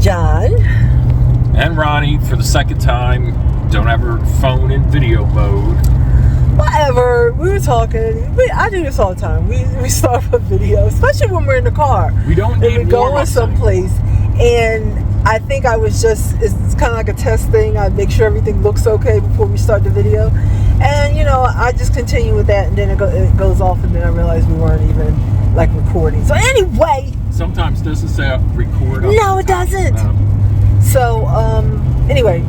John. And Ronnie, for the second time, don't have her phone in video mode. Whatever. We were talking. I do this all the time. We start a video, especially when we're in the car. We don't need and we're going someplace. And I think I was just, it's kind of like a test thing. I make sure everything looks okay before we start the video. And, you know, I just continue with that. And then it goes off. And then I realized we weren't even, like, recording. So anyway. Sometimes does it say record? No, it doesn't. So, anyway.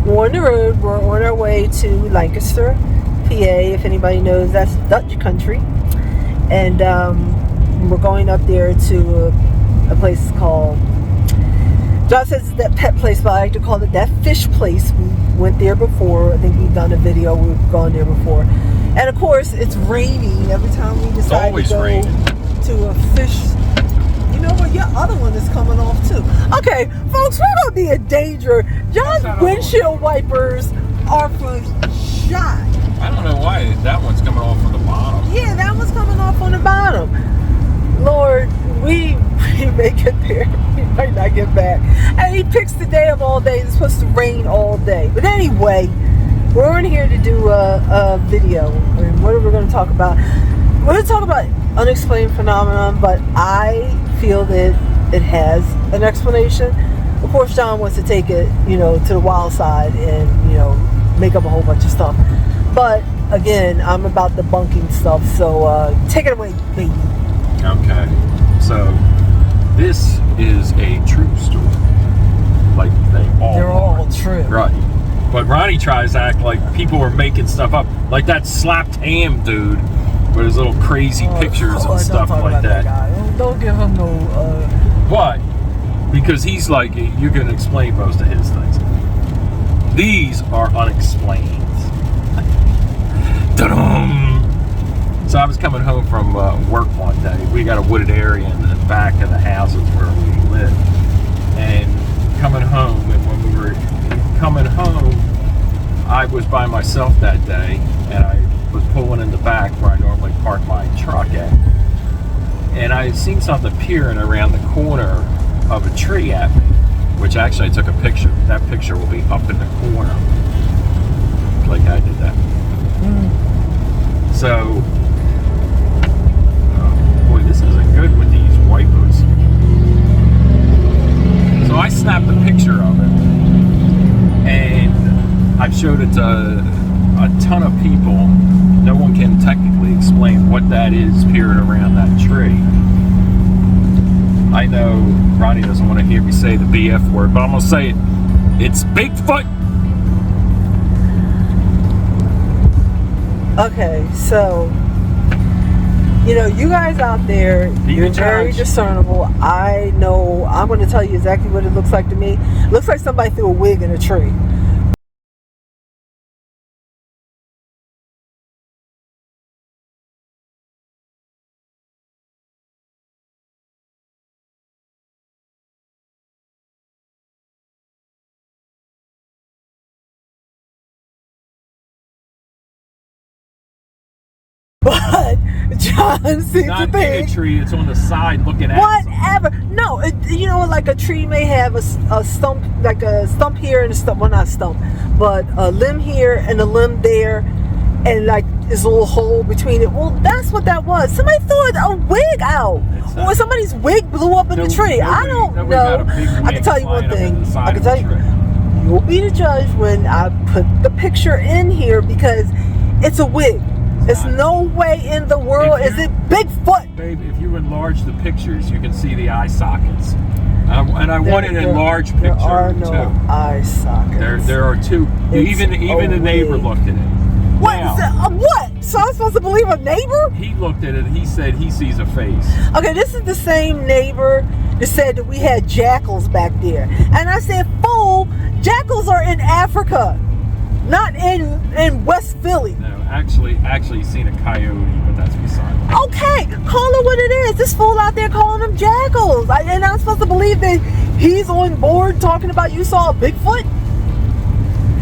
We're on the road. We're on our way to Lancaster, PA. If anybody knows, that's Dutch country. And we're going up there to a place called, John says it's that pet place, but I like to call it that fish place. We went there before. I think we've done a video. We've gone there before. And of course, it's raining every time we decide to go to a fish. You know what? Your other one is coming off too. Okay, folks, we're gonna be in danger. John's windshield wipers are for shot. I don't know why that one's coming off on the bottom. Yeah, that one's coming off on the bottom. Lord, we may get there. We might not get back. And he picks the day of all days. It's supposed to rain all day. But anyway, we're in here to do a video. And what are we going to talk about? We're going to talk about unexplained phenomenon, but I feel that it has an explanation. Of course, John wants to take it, you know, to the wild side and, you know, make up a whole bunch of stuff. But again, I'm about debunking stuff, so take it away, baby. Okay, so this is a true story. Like they're all true, right? But Ronnie tries to act like people are making stuff up, like that slapped ham dude with his little crazy pictures and stuff like that. Don't give him no. What? Because he's like, you can explain most of his things. These are unexplained. Ta-dum! So I was coming home from work one day. We got a wooded area in the back of the houses where we live. And coming home, and when we were coming home, I was by myself that day, and I was pulling in the back where I normally park my truck at. And I had seen something peering around the corner of a tree at me, which actually I took a picture. That picture will be up in the corner. Like I did that. So, boy, this isn't good with these wipers. So I snapped a picture of it, and I've showed it to a ton of people. No one can technically explain what that is peering around that tree. I know Ronnie doesn't want to hear me say the BF word, but I'm going to say it. It's Bigfoot. Okay, so, you know, you guys out there, you're very discernible. I know, I'm going to tell you exactly what it looks like to me. It looks like somebody threw a wig in a tree. But John seems to think in a tree, it's on the side looking at whatever. No, you know, like a tree may have a stump, like a stump here and a stump, well, not stump, but a limb here and a limb there, and like this little hole between it. Well, that's what that was. Somebody threw a wig out, or somebody's wig blew up in the tree. I don't know. I can tell you one thing. I can tell you, you'll be the judge when I put the picture in here, because it's a wig. There's no way in the world is it Bigfoot. Babe, if you enlarge the pictures, you can see the eye sockets. And I want an enlarged picture, there are no eye sockets. There are two. Even the neighbor looked at it. What? What? So I'm supposed to believe a neighbor? He looked at it. He said he sees a face. Okay, this is the same neighbor that said that we had jackals back there. And I said, fool, jackals are in Africa, not in West Philly. No, actually seen a coyote, but that's beside me. Okay, call it what it is. This fool out there calling them jackals. And I'm supposed to believe that he's on board talking about you saw a Bigfoot?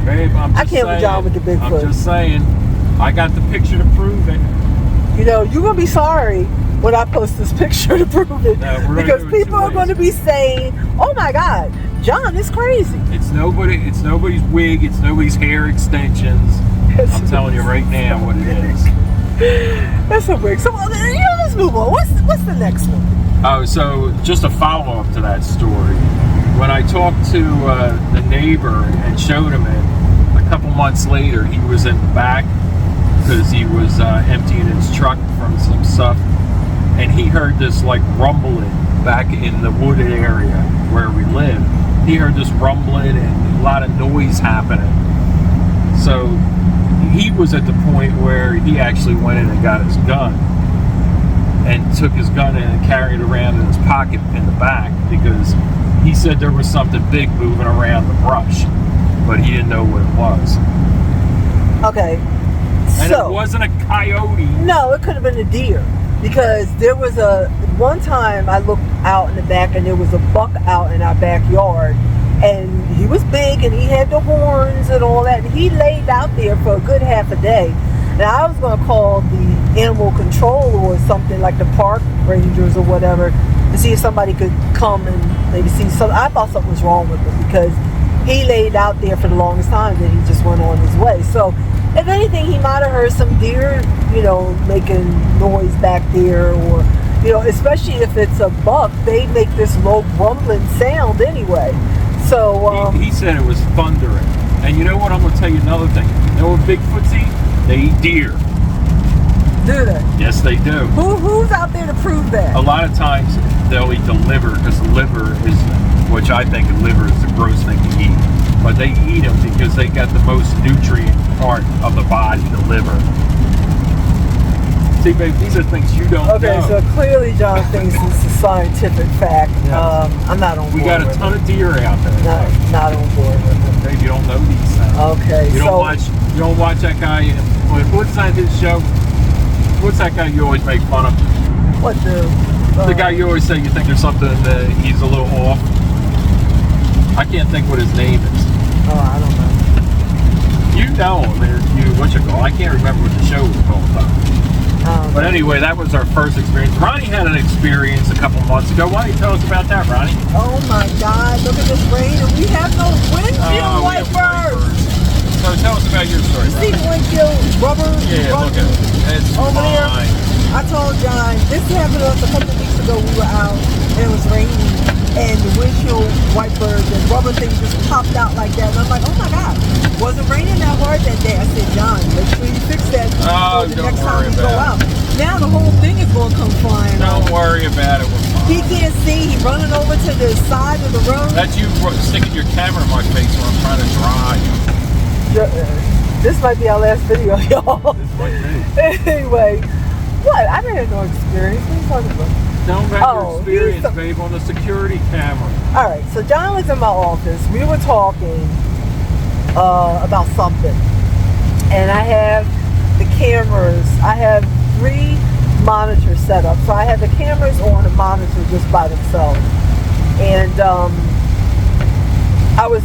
Babe, I can't with John with the Bigfoot. I'm just saying, I got the picture to prove it. You know, you're going to be sorry when I post this picture to prove it. No, we're because gonna do it people two are going to ways. be saying, "Oh my God, John is crazy." It's nobody's wig. It's nobody's hair extensions. I'm telling you right now what it is. That's so weird. So let's move on. What's the next one? Oh, so just a follow-up to that story. When I talked to the neighbor and showed him it, a couple months later, he was in the back because he was emptying his truck from some stuff, and he heard this like rumbling back in the wooded area where we live. He heard this rumbling and a lot of noise happening. So he was at the point where he actually went in and got his gun and took his gun in and carried it around in his pocket in the back because he said there was something big moving around the brush, but he didn't know what it was. Okay. And So it wasn't a coyote. no, it could have been a deer because there was one time I looked out in the back and there was a buck out in our backyard, and he was big and he had the horns and all that, and he laid out there for a good half a day. Now I was going to call the animal control or something like the park rangers or whatever to see if somebody could come and maybe see something. I thought something was wrong with him because he laid out there for the longest time, then he just went on his way. So if anything, he might have heard some deer, making noise back there, or, especially if it's a buck, they make this low rumbling sound anyway. So He said it was thundering. And you know what? I'm going to tell you another thing. You know what Bigfoots eat? They eat deer. do they? Yes, they do. Who's out there to prove that? A lot of times they'll eat the liver because the liver is, which I think the liver is the gross thing to eat. But they eat them because they got the most nutrient part of the body, the liver. See, babe, these are things you don't know. Okay, so clearly John thinks it's a scientific fact. Yes. I'm not on board. We got a ton of deer out there. Not on board with it. Babe, you don't know these things. Okay, You don't watch that guy. What's that his show? What's that guy you always make fun of? What the guy you always say you think there's something that he's a little off. I can't think what his name is. Oh, I don't know. You know him. What you call? I can't remember what the show was called though. But anyway, that was our first experience. Ronnie had an experience a couple months ago. Why don't you tell us about that, Ronnie? Oh my God! Look at this rain, and we have no windshield wipers. So tell us about your story, See the Ronnie. windshield rubber? Yeah, look at it. It's over there. fine. I told John this happened to us a couple of weeks ago. We were out and it was raining, and the windshield wipers and rubber things just popped out like that. And I'm like, oh my God, wasn't raining that hard that day. I said, John, make sure you fix that Oh, the don't next time worry we go about out. Now the whole thing is going to come flying Don't off. worry about it. We're fine. He can't see. He's running over to the side of the road. That's you sticking your camera in my face when I'm trying to drive. This might be our last video, y'all. This might be. Anyway, what? I didn't have no experience. What are you talking about? Tell them about your experience, here's babe, on the security camera. All right, so John was in my office. We were talking about something, and I have the cameras. I have 3 monitors set up. So I have the cameras on the monitor just by themselves, and I was.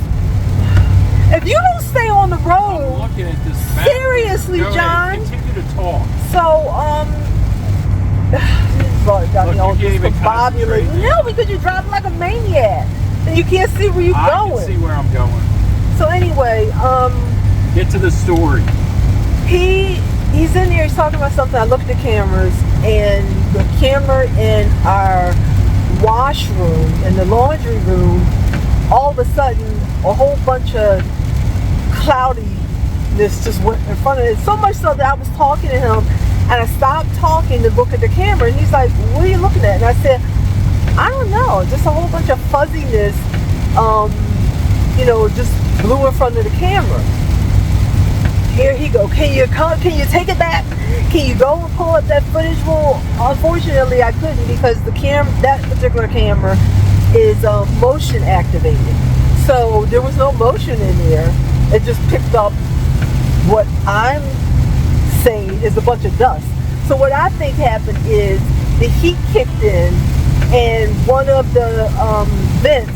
If you don't stay on the road, I'm looking at this map. seriously, Go John. ahead, continue to talk. So got me Look, all you can't even discombobulated. concentrate. No, because you're driving like a maniac, and you can't see where you're going. I can see where I'm going. So anyway, Get to the story. he's in there. He's talking about something. I look at the cameras, and the camera in our washroom and the laundry room. All of a sudden, a whole bunch of cloudiness just went in front of it. So much so that I was talking to him, and I stopped talking to look at the camera, and he's like, "What are you looking at?" And I said, "I don't know, just a whole bunch of fuzziness, just blew in front of the camera." Here he go. Can you take it back? Can you go and pull up that footage? Well, unfortunately, I couldn't because that particular camera is motion activated. So there was no motion in there. It just picked up what I'm saying is a bunch of dust. So what I think happened is the heat kicked in and one of the vents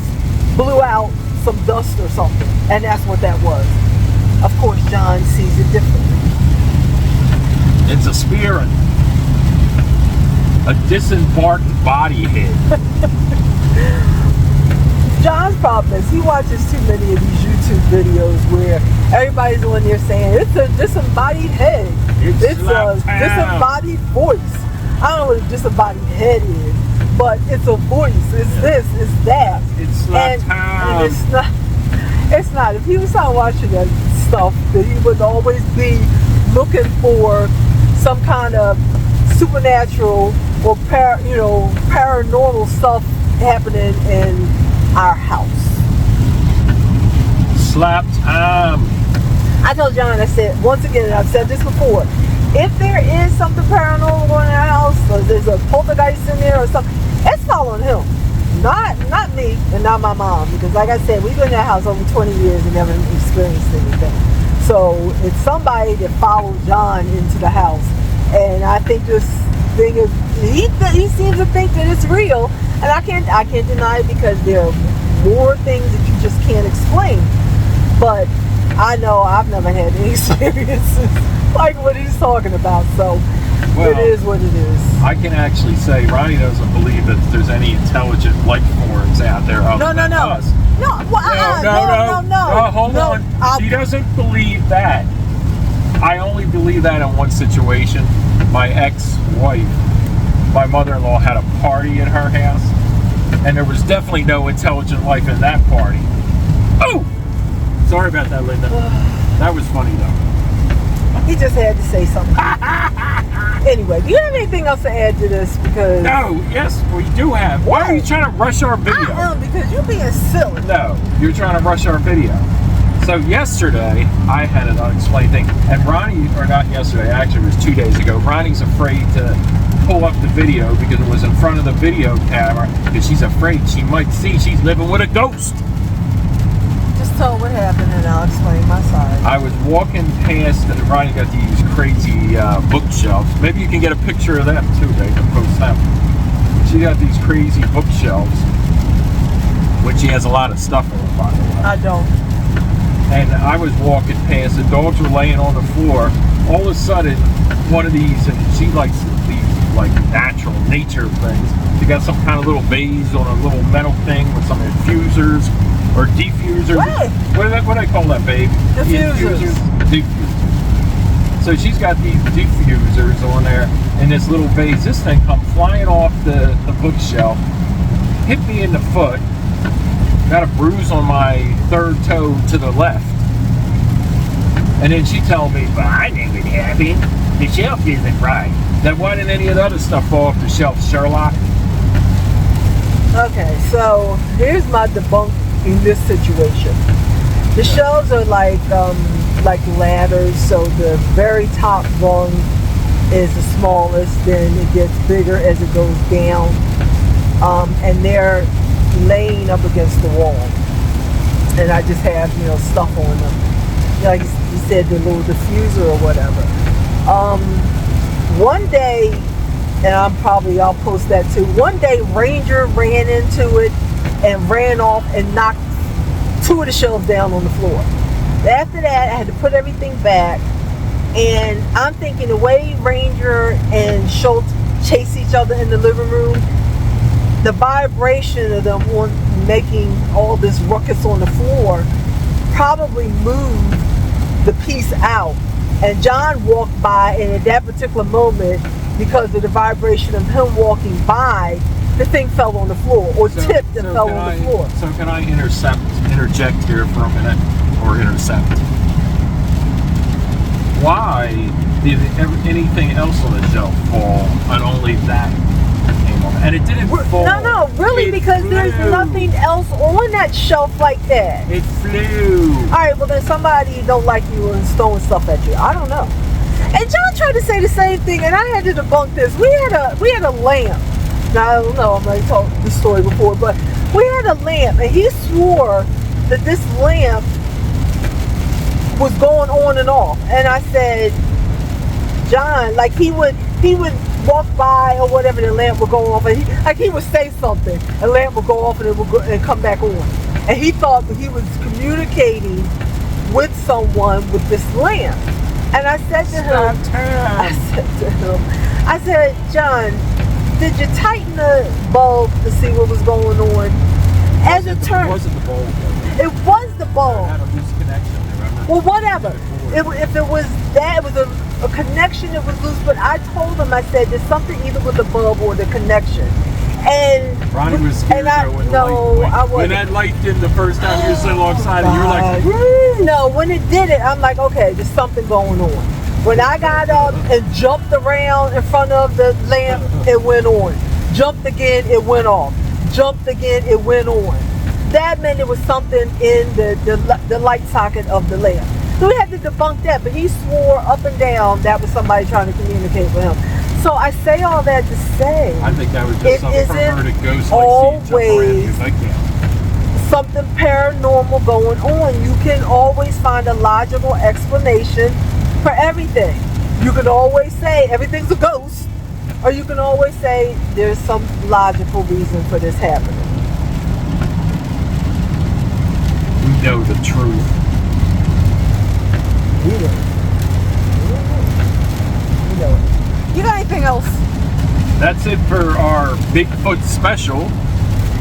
blew out some dust or something. And that's what that was. Of course, John sees it differently. It's a spirit. a disembarked body head. John's problem is he watches too many of these YouTube videos where everybody's on there saying it's a disembodied head. It's a disembodied voice. I don't know what a disembodied head is, but it's a voice. It's this, it's that. It's slap time. And it's not. It's not. If he was not watching that stuff, then he would always be looking for some kind of supernatural or paranormal stuff happening in our house. Slap time. I told John, I said, once again, and I've said this before, if there is something paranormal going in our house, or there's a poltergeist in there or something, it's following him. Not me and not my mom, because like I said, we've been in that house over 20 years and never experienced anything. So it's somebody that followed John into the house. And I think this thing is, he seems to think that it's real, and I can't deny it because there are more things that you just can't explain. But I know I've never had any experiences like what he's talking about, so it is what it is. I can actually say Ronnie doesn't believe that there's any intelligent life forms out there other than us. No, hold on. She doesn't believe that. I only believe that in one situation. My ex-wife, my mother-in-law, had a party at her house, and there was definitely no intelligent life in that party. Oh! Sorry about that, Linda. That was funny, though. He just had to say something. Anyway, do you have anything else to add to this? Because yes, we do have. Why are you trying to rush our video? I am, because you're being silly. No, you're trying to rush our video. So yesterday, I had an unexplained thing, and Ronnie, or not yesterday, actually it was 2 days ago, Ronnie's afraid to pull up the video because it was in front of the video camera, because she's afraid she might see she's living with a ghost. Just tell her what happened and I'll explain my side. I was walking past, and Ronnie got these crazy bookshelves. Maybe you can get a picture of them too, they can post them. She got these crazy bookshelves, which she has a lot of stuff in them, by the way. I don't. And I was walking past, the dogs were laying on the floor. All of a sudden, one of these, and she likes these like natural nature things. She got some kind of little vase on a little metal thing with some infusers or diffusers. What do I call that, babe? Diffusers. Diffusers. So she's got these diffusers on there in this little vase. This thing come flying off the bookshelf, hit me in the foot. Got a bruise on my third toe to the left. And then she told me, well, I think it happened. The shelf isn't right. Then why didn't any of the other stuff fall off the shelf, Sherlock? Okay, so here's my debunk in this situation. The shelves are like ladders, so the very top rung is the smallest, then it gets bigger as it goes down. And they're laying up against the wall, and I just have stuff on them, like you said, the little diffuser or whatever. One day, and I'll post that too. One day, Ranger ran into it and ran off and knocked 2 of the shelves down on the floor. After that, I had to put everything back, and I'm thinking the way Ranger and Schultz chase each other in the living room, the vibration of them making all this ruckus on the floor probably moved the piece out. And John walked by, and at that particular moment, because of the vibration of him walking by, the thing fell on the floor, or tipped and fell on the floor. So can I interject here for a minute, or intercept? Why did anything else on the shelf fall, and only that came on? And it didn't fall. No, really, because there's nothing else on that shelf like that. It flew. Alright, well then somebody don't like you and throwing stuff at you. I don't know. And John tried to say the same thing, and I had to debunk this. We had a lamp. Now, I don't know, I might have told this story before, but we had a lamp, and he swore that this lamp was going on and off. And I said, John, like he would walk by or whatever, the lamp would go off, and he would say something, a lamp would go off and it would go and come back on. And he thought that he was communicating with someone with this lamp. And I said to him, John, did you tighten the bulb to see what was going on? As it turned, it wasn't the bulb. it was the bulb. It had a loose connection, remember? Well, whatever. If it was that, it was a connection that was loose. But I told him, I said, there's something either with the bulb or the connection. And Ronnie was scared when when that light did the first time you were sitting alongside and you were like, woo! No, when it did it, I'm like, okay, there's something going on. When I got up and jumped around in front of the lamp, it went on. Jumped again, it went off. Jumped again, it went on. That meant there was something in the light socket of the lamp. So we had to debunk that, but he swore up and down that was somebody trying to communicate with him. So I say all that to say, I think that was just some perverted ghost always something paranormal going on. You can always find a logical explanation for everything. You can always say everything's a ghost, or you can always say there's some logical reason for this happening. We know the truth. We know it. You got anything else? That's it for our Bigfoot special.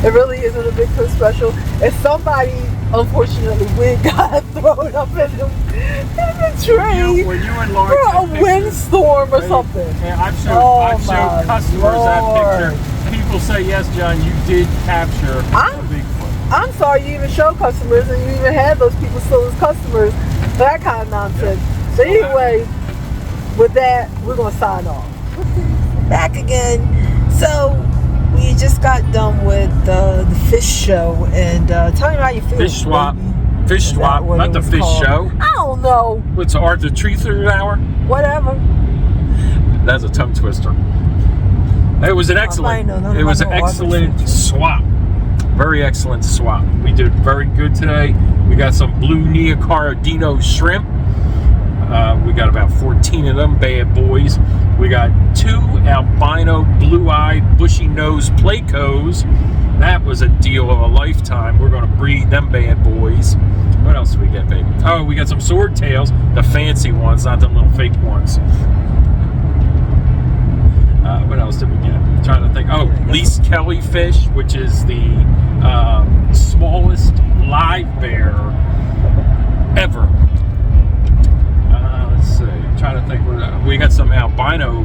It really isn't a Bigfoot special. If somebody, unfortunately, wig got thrown up in the tree When you and Lauren for a windstorm or something. And I've showed customers that picture. People say, yes, John, you did capture a Bigfoot. I'm sorry you even showed customers and you even had those people still as customers. That kind of nonsense. So anyway, with that, we're going to sign off. Back again. So, we just got done with the fish show. And tell me how you feel. Fish swap. Baby. Fish swap. Not the fish called? show. I don't know. What's Arthur Tree Through Hour? Whatever. That's a tongue twister. It was an excellent, excellent swap. Very excellent swap. We did very good today. We got some blue neocaridino shrimp. We got about 14 of them bad boys. We got 2 albino blue-eyed bushy-nosed plecos. That was a deal of a lifetime. We're going to breed them bad boys. What else do we get, baby? Oh, we got some swordtails, the fancy ones, not the little fake ones. What else did we get? I'm trying to think. Oh, Least Kelly fish, which is the smallest live bear ever. Let's see. I'm trying to think. We got some albino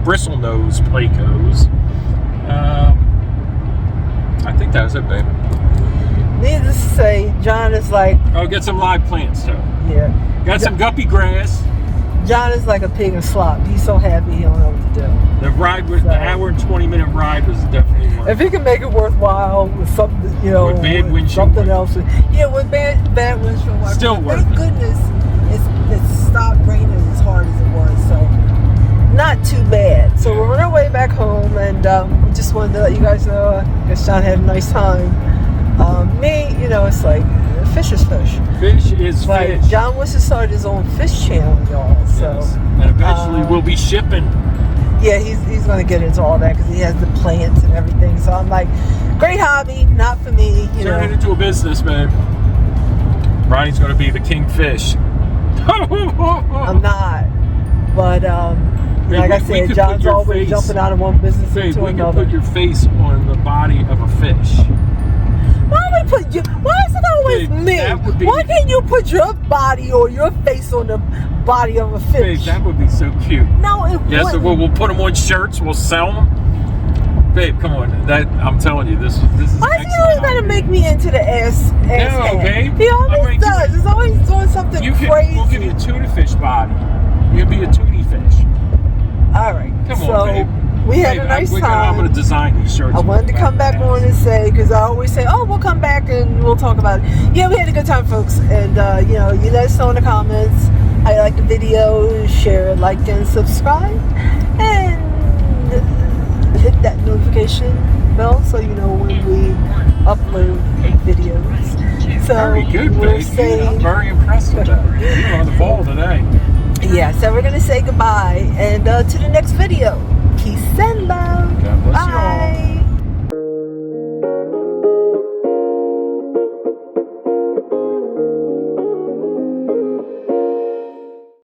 bristle-nosed plecos. I think that was it, baby. Needless to say, John is like... Oh, get some live plants, too. Yeah. Got some guppy grass. John is like a pig in slop. He's so happy he don't know what to do. The ride was the hour and 20-minute ride was definitely worth it. If he can make it worthwhile with something, you know, with bad windshield something else. Yeah, with bad windshield wiper. Still worth it. Thank goodness it stopped raining as hard as it was, so not too bad. So we're on our way back home, and we just wanted to let you guys know. I guess John had a nice time. Me, you know, it's like fish is fish. Fish is but fish. John wants to start his own fish channel, y'all. So yes. And eventually we'll be shipping. Yeah, he's going to get into all that because he has the plants and everything. So I'm like, great hobby, not for me. Turn it into a business, man. Ronnie's going to be the king fish. I'm not, but like I said, John's always jumping out of one business into another. We can put your face on the body of a fish. Why is it always me? Why can't you put your body or your face on the body of a fish? Babe, that would be so cute. No, it wouldn't. Yes, we'll put them on shirts. We'll sell them. Babe, come on. I'm telling you, this is why is he always got to make me into the ass no, babe. He always does. He's always doing something crazy. We'll give you a tuna fish body. You'll be a toonie fish. All right. Come on, babe. We had a nice time. I'm going to design these shirts. I wanted to come back on and say, because I always say, oh, we'll come back and we'll talk about it. Yeah, we had a good time, folks. And, you know, you let us know in the comments how you like the video. Share, like, and subscribe. And hit that notification bell so you know when we upload videos. So very good, babe. I'm very impressed with that. You're on the ball today. Yeah, so we're going to say goodbye. And to the next video. Peace and love. God bless.